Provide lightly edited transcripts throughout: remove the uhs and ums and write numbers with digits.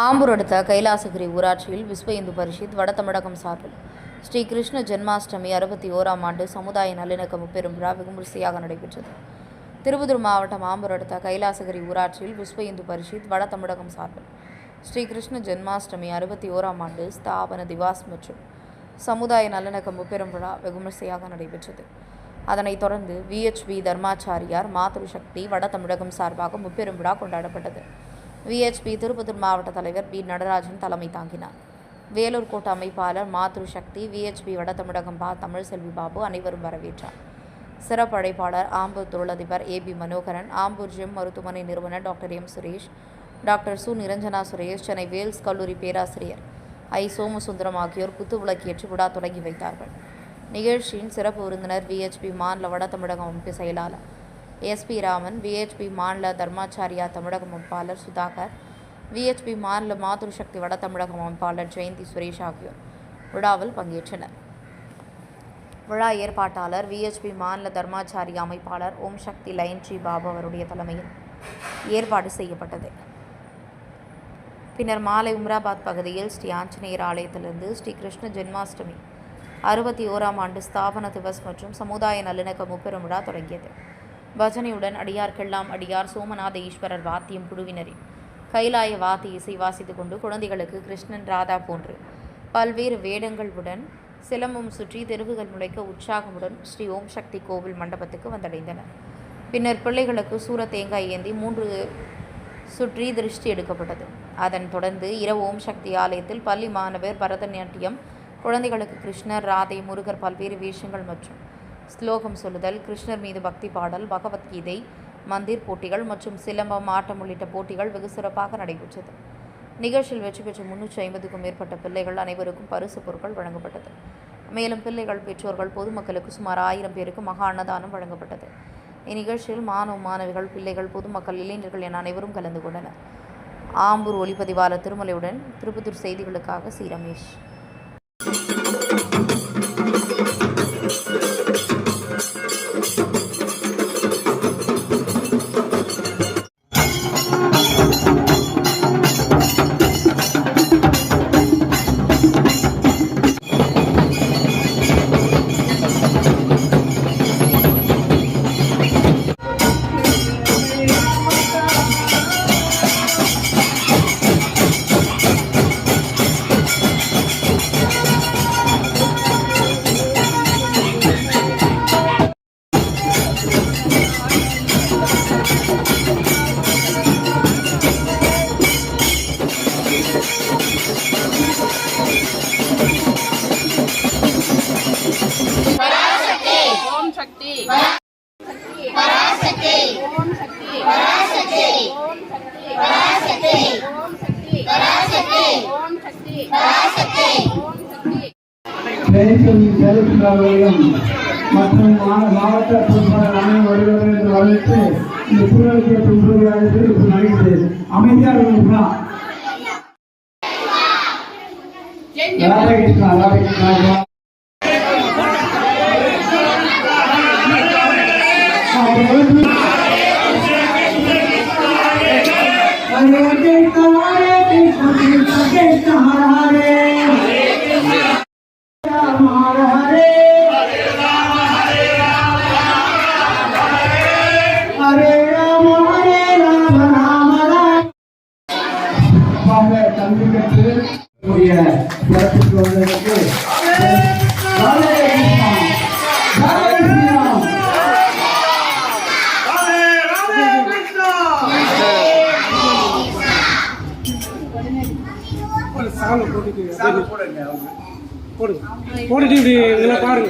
ஆம்பூர் அடுத்த கைலாசகிரி ஊராட்சியில் விஸ்வ இந்து பரிஷத் வட தமிழகம் சார்பில் ஸ்ரீ கிருஷ்ண ஜென்மாஷ்டமி 61ஆம் ஆண்டு சமுதாய நல்லிணக்க முப்பெரும் விழா விமரிசையாக நடைபெற்றது. திருப்பத்தூர் மாவட்டம் ஆம்பூர் அடுத்த கைலாசகிரி ஊராட்சியில் விஸ்வ இந்து பரிஷத் வட தமிழகம் சார்பில் ஸ்ரீ கிருஷ்ண ஜென்மாஷ்டமி 61ஆம் ஆண்டு ஸ்தாபன திவாஸ் மற்றும் சமுதாய நல்லிணக்க முப்பெரும் விழா வெகுமரிசையாக நடைபெற்றது. அதனைத் தொடர்ந்து VHP தர்மாச்சாரியார் மாத்ருசக்தி வட தமிழகம் சார்பாக முப்பெரும் விழா கொண்டாடப்பட்டது. VHP திருப்பத்தூர் மாவட்ட தலைவர் B. நடராஜன் தலைமை தாங்கினார். வேலூர் கோட்ட அமைப்பாளர் மாத்ருசக்தி, VHP வட தமிழகம் தமிழ்செல்வி பாபு அனைவரும் வரவேற்றார். சிறப்பு அழைப்பாளர் ஆம்பூர் தொழிலதிபர் AB மனோகரன், ஆம்பூர் ஜிம் மருத்துவமனை நிறுவனர் டாக்டர் M. சுரேஷ், டாக்டர் சு. நிரஞ்சனா சுரேஷ், சென்னை வேல்ஸ் கல்லூரி பேராசிரியர் I. சோமசுந்தரம் ஆகியோர் குத்துவிளக்கேற்றி விழா தொடங்கி வைத்தார்கள். நிகழ்ச்சியின் சிறப்பு விருந்தினர் VHP மாநில வட தமிழக அமைப்பு செயலாளர் SP ராமன், VHP மாநில தர்மாச்சாரியா தமிழக அமைப்பாளர் சுதாகர், VHP மாநில மாத்ருசக்தி வட தமிழக அமைப்பாளர் ஜெயந்தி சுரேஷ் ஆகியோர் விழாவில் பங்கேற்றனர். விழா ஏற்பாட்டாளர் VHP மாநில தர்மாச்சாரியா அமைப்பாளர் ஓம் சக்தி லைன் ஸ்ரீ பாபு அவருடைய தலைமையில் ஏற்பாடு செய்யப்பட்டது. பின்னர் மாலை உம்ராபாத் பகுதியில் ஸ்ரீ ஆஞ்சநேயர் ஆலயத்திலிருந்து ஸ்ரீ கிருஷ்ண ஜென்மாஷ்டமி 61ஆம் ஆண்டு ஸ்தாபன திவஸ் மற்றும் சமுதாய நல்லிணக்க முப்பெரும் விழா தொடங்கியது. பஜனையுடன் அடியார்க்கெல்லாம் அடியார் சோமநாத ஈஸ்வரர் வாத்தியம் குழுவினரின் கைலாய வாத்தி இசை வாசித்துக் கொண்டு குழந்தைகளுக்கு கிருஷ்ணன் ராதா போன்று பல்வேறு வேடங்களுடன் சிலம்பம் சுற்றி தெருவுகள் முளைக்க உற்சாகமுடன் ஸ்ரீ ஓம் சக்தி கோவில் மண்டபத்துக்கு வந்தடைந்தனர். பின்னர் பிள்ளைகளுக்கு சூர தேங்காய் ஏந்தி 3 சுற்றி திருஷ்டி எடுக்கப்பட்டது. அதன் தொடர்ந்து இரவு ஓம் சக்தி ஆலயத்தில் பள்ளி மாணவர் பரதநாட்டியம், குழந்தைகளுக்கு கிருஷ்ணர், ராதை, முருகர் பல்வேறு வேஷங்கள் மற்றும் ஸ்லோகம் சொல்லுதல், கிருஷ்ணர் மீது பக்தி பாடல், பகவத்கீதை, மந்திர் போட்டிகள் மற்றும் சிலம்பம், ஆட்டம் உள்ளிட்ட போட்டிகள் வெகு சிறப்பாக நடைபெற்றது. நிகழ்ச்சியில் வெற்றி பெற்ற 350க்கும் மேற்பட்ட பிள்ளைகள் அனைவருக்கும் பரிசு பொருட்கள் வழங்கப்பட்டது. மேலும் பிள்ளைகள், பெற்றோர்கள், பொதுமக்களுக்கு சுமார் 1000 பேருக்கு மகா அன்னதானம் வழங்கப்பட்டது. இந்நிகழ்ச்சியில் மாணவ மாணவிகள், பிள்ளைகள், பொதுமக்கள், இளைஞர்கள் என அனைவரும் கலந்து கொண்டனர். ஆம்பூர் ஒளிப்பதிவாளர் திருமலையுடன் திருப்பத்தூர் செய்திகளுக்காக சி. ரமேஷ். மற்றும் மாவட்ட பொறுப்பாளர் வருவது என்று வரவேற்று இந்த சூழலுக்கு துன்புறுகிறது நடித்து அமைதியாக இருக்கிறார். ராதாகிருஷ்ணா ராதாகிருஷ்ணா கல்வி கற்று சிறப்பித்து வந்ததற்கு போட்டு இப்படி இதெல்லாம் பாருங்க.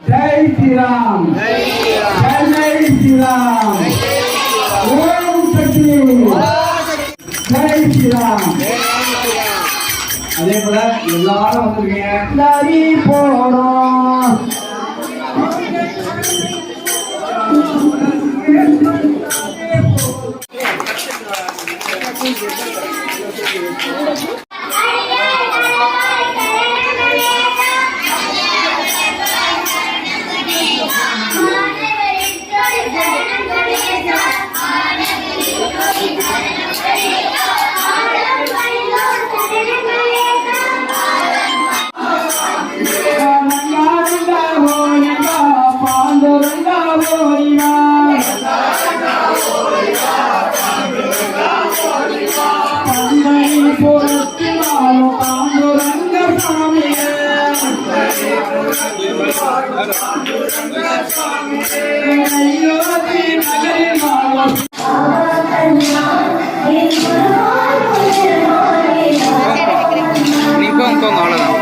जय श्री राम, जय श्री राम, ओम शक्ति, जय श्री राम. அதே போல எல்லாரும் வந்திருக்கீங்க. நரி போறோம் நீங்க அவ்வளோதான்.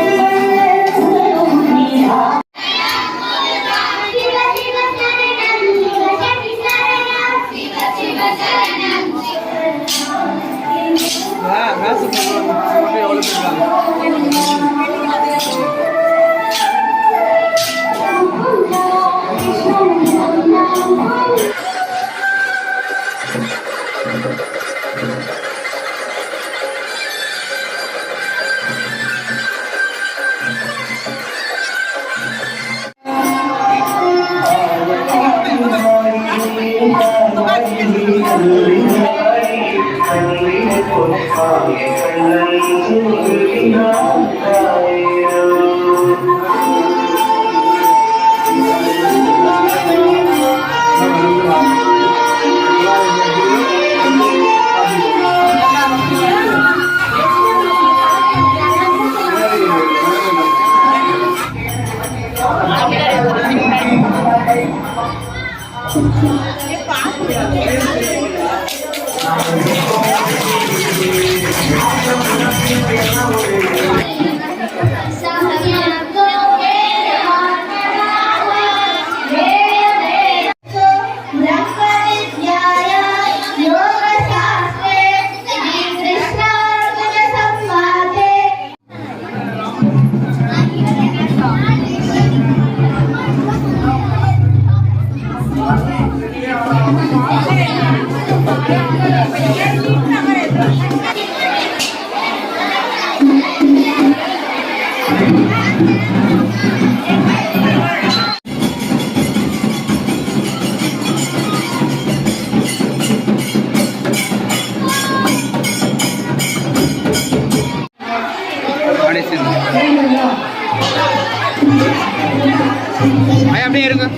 அப்படியே இருங்க.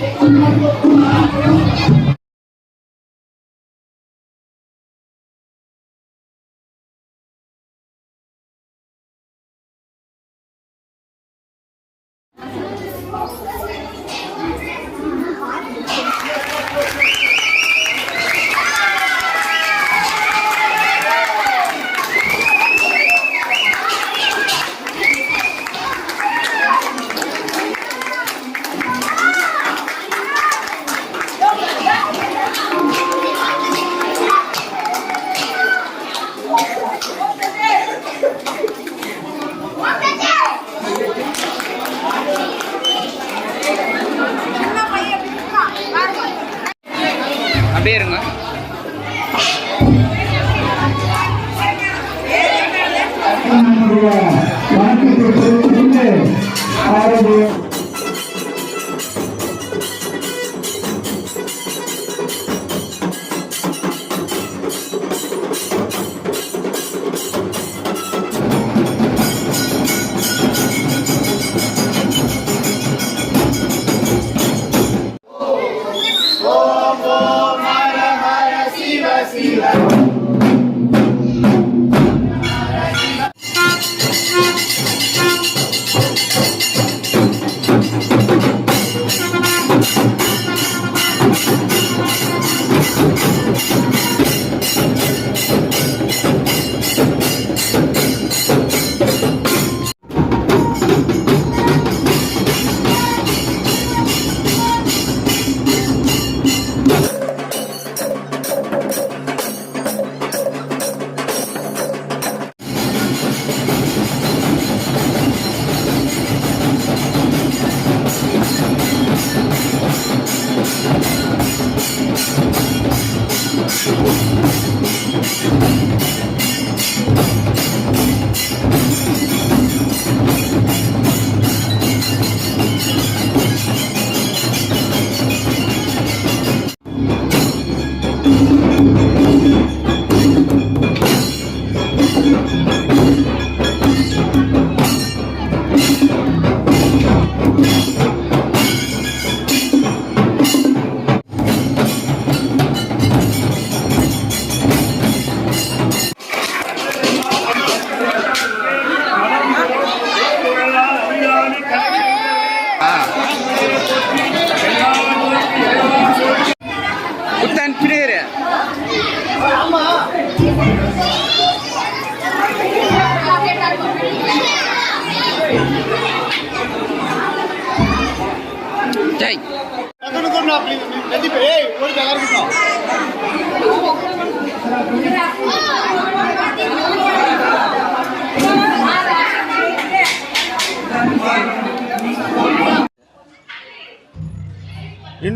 அப்படியே இருங்க.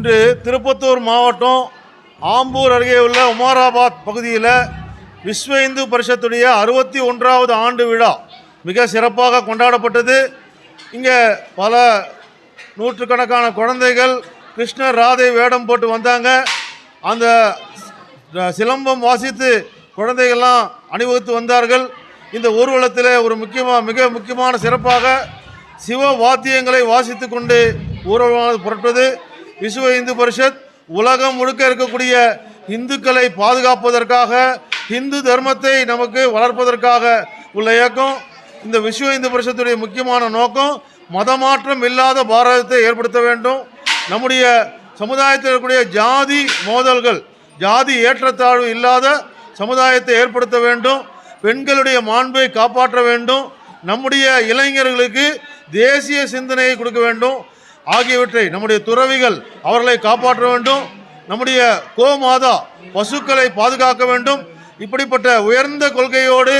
இன்று திருப்பத்தூர் மாவட்டம் ஆம்பூர் அருகே உள்ள உமராபாத் பகுதியில் விஸ்வ இந்து பரிஷத்துடைய 61வது ஆண்டு விழா மிக சிறப்பாக கொண்டாடப்பட்டது. இங்கே பல நூற்றுக்கணக்கான குழந்தைகள் கிருஷ்ணர் ராதை வேடம் போட்டு வந்தாங்க. அந்த சிலம்பம் வாசித்து குழந்தைகள்லாம் அணிவகுத்து வந்தார்கள். இந்த ஊர்வலத்தில் ஒரு மிக முக்கியமான சிறப்பாக சிவ வாத்தியங்களை வாசித்து கொண்டு ஊர்வலமானது புறப்பட்டது. விஸ்வ இந்து பரிஷத் உலகம் முழுக்க இருக்கக்கூடிய இந்துக்களை பாதுகாப்பதற்காக, இந்து தர்மத்தை நமக்கு வளர்ப்பதற்காக உள்ள இயக்கம். இந்த விஸ்வ இந்து பரிஷத்துடைய முக்கியமான நோக்கம் மதமாற்றம் இல்லாத பாரதத்தை ஏற்படுத்த வேண்டும். நம்முடைய சமுதாயத்தில் இருக்கக்கூடிய ஜாதி மோதல்கள், ஜாதி ஏற்றத்தாழ்வு இல்லாத சமுதாயத்தை ஏற்படுத்த வேண்டும். பெண்களுடைய மாண்பை காப்பாற்ற வேண்டும். நம்முடைய இளைஞர்களுக்கு தேசிய சிந்தனையை கொடுக்க வேண்டும். ஆகியவற்றை நம்முடைய துறவிகள் அவர்களை காப்பாற்ற வேண்டும். நம்முடைய கோமாதா பசுக்களை பாதுகாக்க வேண்டும். இப்படிப்பட்ட உயர்ந்த கொள்கையோடு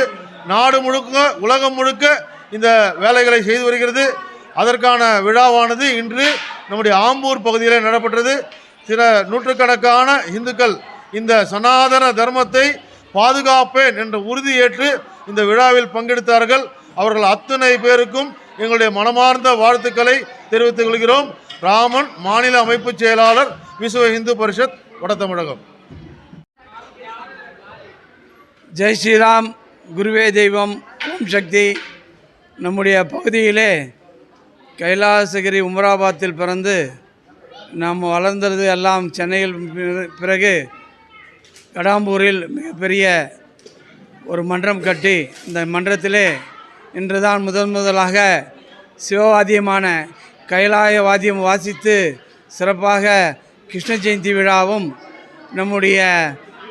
நாடு முழுக்க, உலகம் முழுக்க இந்த வேலைகளை செய்து வருகிறது. அதற்கான விழாவானது இன்று நம்முடைய ஆம்பூர் பகுதியில் நடைபெற்றது. சில நூற்றுக்கணக்கான இந்துக்கள் இந்த சனாதன தர்மத்தை பாதுகாப்பேன் என்ற உறுதியேற்று இந்த விழாவில் பங்கெடுத்தார்கள். அவர்கள் அத்தனை பேருக்கும் எங்களுடைய மனமார்ந்த வாழ்த்துக்களை தெரிவித்துக் கொள்கிறோம். ராமன், மாநில அமைப்பு செயலாளர், விஸ்வ இந்து பரிஷத், வட தமிழகம். ஜெய் ஸ்ரீராம், குருவே தெய்வம், ஓம் சக்தி. நம்முடைய பகுதியிலே கைலாசகிரி உமராபாத்தில் பிறந்து நாம் வளர்ந்தது எல்லாம் சென்னையில் பிறகு கடம்பூரில் மிகப்பெரிய ஒரு மன்றம் கட்டி, இந்த மன்றத்திலே இன்று தான் முதலாக சிவவாத்தியமான கைலாய வாத்தியம் வாசித்து சிறப்பாக கிருஷ்ண ஜெயந்தி விழாவும் நம்முடைய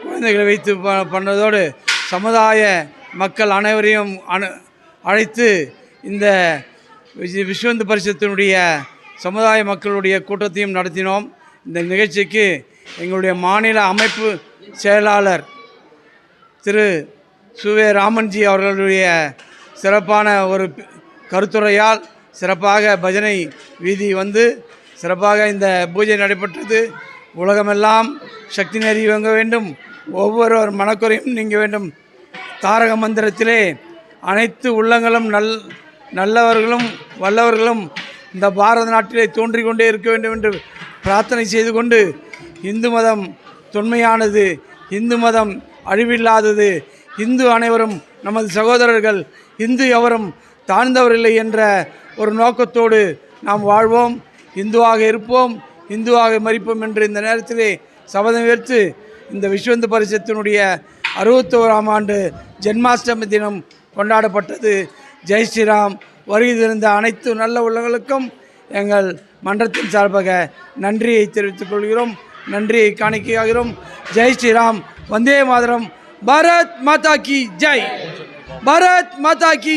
குழந்தைகளை வைத்து பண்ணதோடு சமுதாய மக்கள் அனைவரையும் அழைத்து இந்த விஸ்வ இந்து பரிஷத்தினுடைய சமுதாய மக்களுடைய கூட்டத்தையும் நடத்தினோம். இந்த நிகழ்ச்சிக்கு எங்களுடைய மாநில அமைப்பு செயலாளர் திரு சுவே ராமன்ஜி அவர்களுடைய சிறப்பான ஒரு கருத்துரையால் சிறப்பாக பஜனை வீதி வந்து சிறப்பாக இந்த பூஜை நடைபெற்றது. உலகமெல்லாம் சக்தி நெறி வாங்க வேண்டும், ஒவ்வொரு மனக்குறையும் நீங்க வேண்டும். தாரக மந்திரத்திலே அனைத்து உள்ளங்களும் நல்லவர்களும் வல்லவர்களும் இந்த பாரத நாட்டிலே தோன்றிக் கொண்டே இருக்க வேண்டும் என்று பிரார்த்தனை செய்து கொண்டு, இந்து மதம் தொன்மையானது, இந்து மதம் அழிவில்லாதது, இந்து அனைவரும் நமது சகோதரர்கள், இந்து எவரும் தாழ்ந்தவரில்லை என்ற ஒரு நோக்கத்தோடு நாம் வாழ்வோம், இந்துவாக இருப்போம், இந்துவாக மரிப்போம் என்று இந்த நேரத்திலே சபதம் ஏற்று இந்த விஸ்வ இந்து பரிஷத்தினுடைய 61ஆம் ஆண்டு ஜென்மாஷ்டமி தினம் கொண்டாடப்பட்டது. ஜெய் ஸ்ரீராம். வருகை தந்த அனைத்து நல்ல உள்ளங்களுக்கும் எங்கள் மன்றத்தின் சார்பாக நன்றியை தெரிவித்துக் கொள்கிறோம், நன்றியை காணிக்கையாகிறோம். ஜெய் ஸ்ரீராம். வந்தே மாதரம். பாரத் மாதா கி ஜெய். பாரத் மாதா கி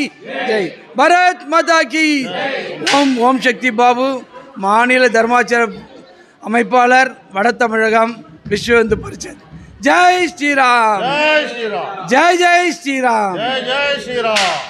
ஜெய். பாரத் மாதா கி. ஓம் சக்தி பாபு, மாநில தர்மாச்சார அமைப்பாளர், வட தமிழகம், விஸ்வ இந்து பரிஷத். ஜெய் ஸ்ரீராம். ஜெய் ஸ்ரீராம். ஜெய் ஜெய் ஸ்ரீராம். ஜெய் ஜெய் ஸ்ரீராம்.